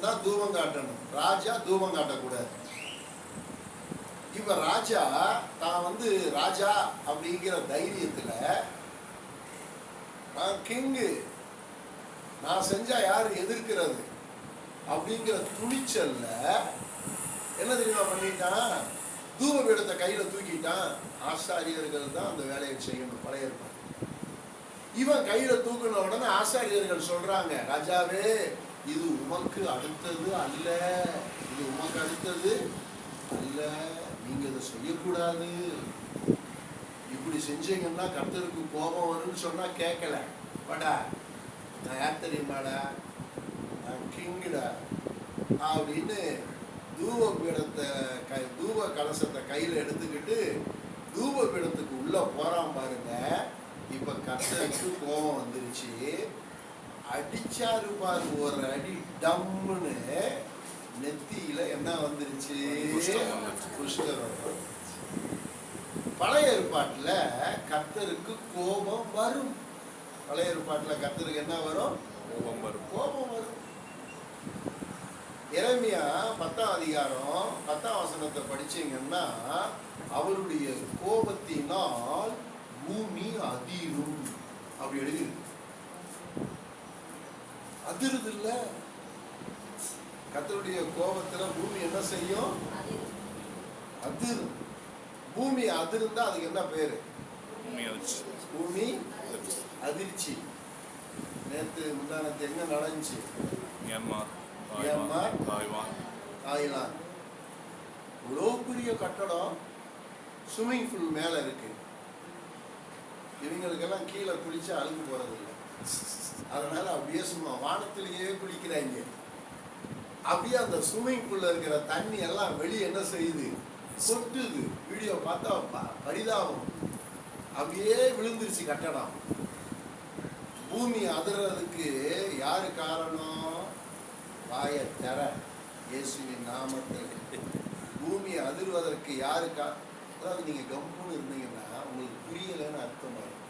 தான் தூபம் காட்டணும், ராஜா தூபம் காட்டக்கூடாது. இப்ப ராஜா தான் வந்து ராஜா அப்படிங்கிற தைரியத்துல, நான் கிங்கு, நான் செஞ்சா யாரு எதிர்க்கிறது அப்படிங்கிற துணிச்சல்ல என்ன தெரியுமா பண்ணிட்டான், தூப பீடத்தை கையில தூக்கிட்டான். ஆசாரியர்கள் தான் அந்த வேலையை செய்யணும், பழைய ஏற்பாடு. இவன் கையில தூக்கின உடனே ஆசாரியர்கள் சொல்றாங்க, ராஜாவே இது உமக்கு அடுத்தது அல்ல, இது உமக்கு அடுத்தது அல்ல, நீங்க இதை செய்யக்கூடாது, இப்படி செஞ்சீங்கன்னா கர்த்தருக்கு கோபம் வரும்னு சொன்னா கேட்கல. வாடா, நான் யார் தெரியுமாடா, நான் கிங்குடா அப்படின்னு தூப பீடத்தை தூப கலசத்தை கையில எடுத்துக்கிட்டு தூப பீடத்துக்கு உள்ள போறான் பாருங்க. இப்ப கர்த்தருக்கு கோபம் வந்துருச்சு, அடிச்சாரு பாரு ஒரு அடி, டம்முன்னு நெத்தியில என்ன வந்துருச்சு, குஷ்டரோகம். பழைய ஏற்பாட்டுல கர்த்தருக்கு கோபம் வரும், பழைய ஏற்பாட்டுல கர்த்தருக்கு என்ன வரும், கோபம் வரும், கோபம் வரும். எரேமியா 10ஆம் அதிகாரம் 10ஆம் வசனத்தை படிச்சீங்கன்னா, அவருடைய கோபத்தினால் பூமி அதிரும் அப்படி எழுதிருக்கு. அதிருது இல்ல, கர்த்தருடைய கோபத்துல பூமி என்ன செய்யும், அதிரும். பூமி அதிருந்தா அதுக்கு என்ன பேரு, பூமி அதிர்ச்சி. நேற்று முந்தானத்து எங்க நடந்துச்சு, மியான்மர், தாய்லாந்து. இவ்வளோ பெரிய கட்டடம், ஸ்விம்மிங் பூல் மேல இருக்கு. இவங்களுக்கெல்லாம் கீழே குளிச்சா அழுக்கு போறது இல்லை, அதனால அப்படியே சும்மா வானத்திலேயே குளிக்கிறாங்க. அப்படியே அந்த ஸ்விம்மிங் பூல்ல இருக்கிற தண்ணி எல்லாம் வெளியே என்ன செய்யுது, சொட்டுது. வீடியோ பார்த்தா பரிதாபம், அப்படியே விழுந்துருச்சு கட்டடம். பூமி அதிர்றதுக்கு யாரு காரணம், வாயை தர இயேசுவின் நாமத்தில். பூமி அதிர்வதற்கு யாரு அதாவது நீங்க கம்புன்னு இருந்தீங்கன்னா உங்களுக்கு புரியலன்னு அர்த்தமா இருக்கும்.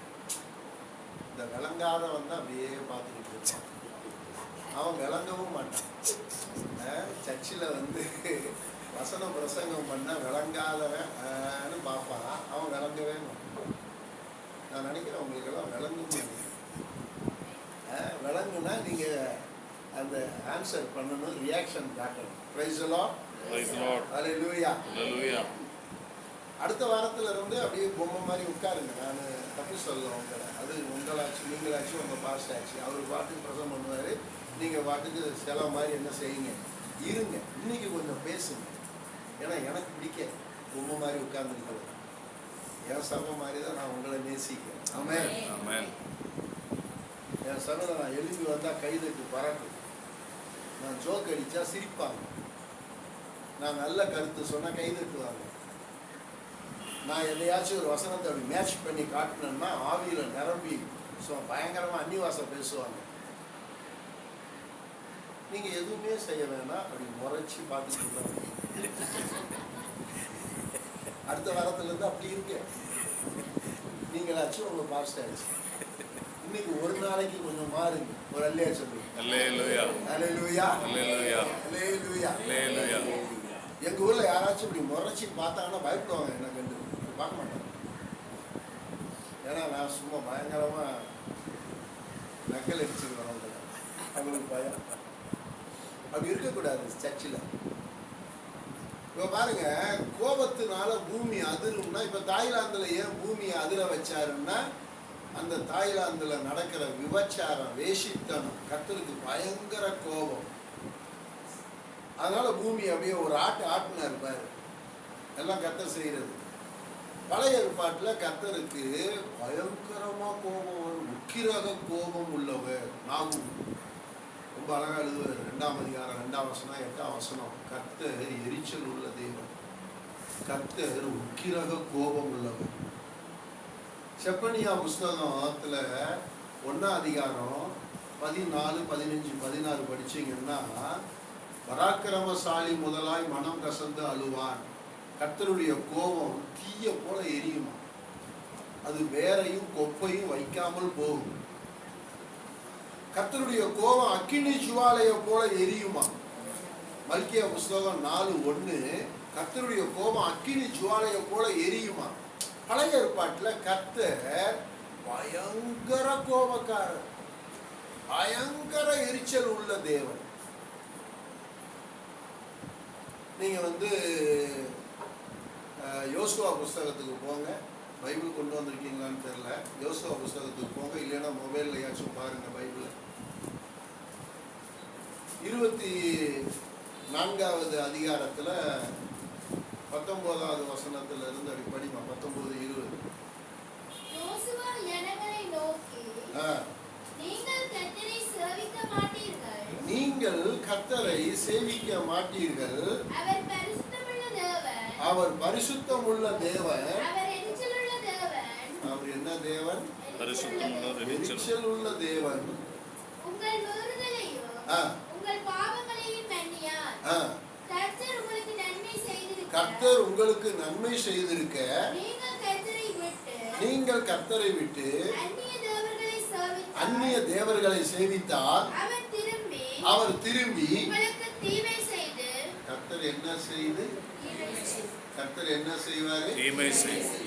இந்த விளங்காதவன் தான் அப்படியே பார்த்துக்கிட்டு இருப்பான், அவன் விளங்கவும் மாட்டான். சர்ச்சில் வந்து வசன பிரசங்கம் பண்ண விளங்காதவன் பார்ப்பான், அவன் விளங்கவே மாட்டான். நான் நினைக்கிறேன் உங்களுக்கெல்லாம் விளங்கும். விளங்குனா நீங்க அந்த ஆன்சர் பண்ணணும், ரியாக்ஷன் காட்டணும். Praise the lord, praise the lord, hallelujah, hallelujah. அடுத்த வாரத்துல இருந்து அப்படியே பொம்மை மாதிரி உட்காருங்க. நான் தப்பு சொல்லுவேன் உங்களை, அது உங்களாச்சு நீங்களாச்சு உங்க பாஸ்ட் ஆச்சு. அவர் பாட்டுக்கு பிரசங்கம் பண்ணுவாரு, நீங்க பாட்டுக்கு சில மாதிரி என்ன செய்யுங்க, இருங்க. இன்னைக்கு கொஞ்சம் பேசுங்க, ஏன்னா எனக்கு பிடிக்க பொம்மை மாதிரி உட்கார்ந்துருக்கிறது. என் சபை மாதிரி தான் நான் உங்களை நேசிக்கிறேன். ஆமென், ஆமென். என் சபையில் நான் எழுதி வந்தா கைதட்டு பறக்கும், நான் ஜோக் அடிச்சா சிரிப்பாங்க, நான் நல்ல கருத்து சொன்னா கைதட்டுவாங்க, நான் எதையாச்சும் ஒரு வசனத்தை அப்படி மேட்ச் பண்ணி காட்டினேன்னா ஆவியில நிரம்பி பயங்கரமா அன்னிவாசம் பேசுவாங்க. நீங்க எதுவுமே செய்ய வேணாம், அப்படி முறைச்சி பார்த்துட்டு அடுத்த வாரத்துல இருந்து அப்படி இருக்கு. நீங்களாச்சும் உங்க பாஸ்ட் ஆயிடுச்சு. இன்னைக்கு ஒரு நாளைக்கு கொஞ்சம் மாறுங்க, ஒரு அல்லையா சொல்லுங்க. அல்லேலூயா, அல்லேலூயா, அல்லேலூயா, அல்லேலூயா, அல்லேலூயா. எங்க ஊர்ல யாராச்சும் இப்படி முறைச்சி பார்த்தாங்கன்னா பயப்படுவாங்க, என்ன கண்டு பார்க்க மாட்டாங்க. ஏன்னா நான் சும்மா பயங்கரமா நக்கல் அடிச்சுக்கிறோம், அவங்களுக்கு பயம். அப்படி இருக்கக்கூடாது சர்ச்சில். இப்போ பாருங்க, கோபத்தினால பூமி அதிரும்னா, இப்போ தாய்லாந்துல ஏன் பூமியை அதிர வச்சாருன்னா, அந்த தாய்லாந்துல நடக்கிற விபச்சாரம், வேஷித்தனம், கர்த்தருக்கு பயங்கர கோபம். அதனால பூமி அப்படியே ஒரு ஆட்டுனா இருப்பாரு, எல்லாம் கர்த்தர் செய்யறது. பழைய ஏற்பாட்டுல கர்த்தருக்கு பயங்கரமா கோபம் வரும், உக்கிரக கோபம் உள்ளவர். நாகும் ரொம்ப அழகா எழுதுவார். 2ஆம் அதிகாரம் 2ஆம் வசனம் 8ஆம் வசனம். கர்த்தர் எரிச்சல் உள்ள தெய்வம், கர்த்தர் உக்கிரக கோபம் உள்ளவர். செப்பனியா புஸ்தகத்துல 1ஆம் அதிகாரம் 14, 15, 16 படிச்சீங்கன்னா, பராக்கிரமசாலி முதலாய் மனம் கசந்து அழுவான், கர்த்தருடைய கோபம் தீய போல எரியுமா, அது வேரையும் கொப்பையும் வைக்காமல் போகும். கர்த்தருடைய கோபம் அக்கினி ஜுவாலைய போல எரியுமா. மல்கியா புஸ்தகம் 4:1 கர்த்தருடைய கோபம் அக்கினி ஜுவாலையை போல எரியுமா. பழைய ஏற்பாட்டில் கர்த்தர் பயங்கர கோபக்காரர், பயங்கர எரிச்சல் உள்ள தேவன். நீங்க யோசுவா புஸ்தகத்துக்கு போங்க. பைபிள் கொண்டு வந்திருக்கீங்களான்னு தெரியல. யோசுவா புஸ்தகத்துக்கு போங்க, இல்லைன்னா மொபைல்லையாச்சும் பாருங்க. பைபிள் 24வது அதிகாரத்துல 19வது வசனத்துல இருந்து அப்படி படிமா. 19:20. யோசுவா ஜனங்களை நோக்கி, நீங்கள் கர்த்தரை சேவிக்க மாட்டீர்கள். அவர் பரிசுத்தமுள்ள தேவன். அவர் என்ன தேவன்? எரிச்சல் உள்ள தேவன். உங்கள் மீறுதலையும் உங்கள் பாவங்களையும் மன்னியார். கர்த்தர் உங்களுக்கு நன்மை செய்திருக்க நீங்கள் கர்த்தரை விட்டு அந்நிய தேவர்களை சேவித்தால் அவர் திரும்பி கர்த்தர் என்ன செய்து கர்த்தர் என்ன செய்வாரு? தீமை செய்து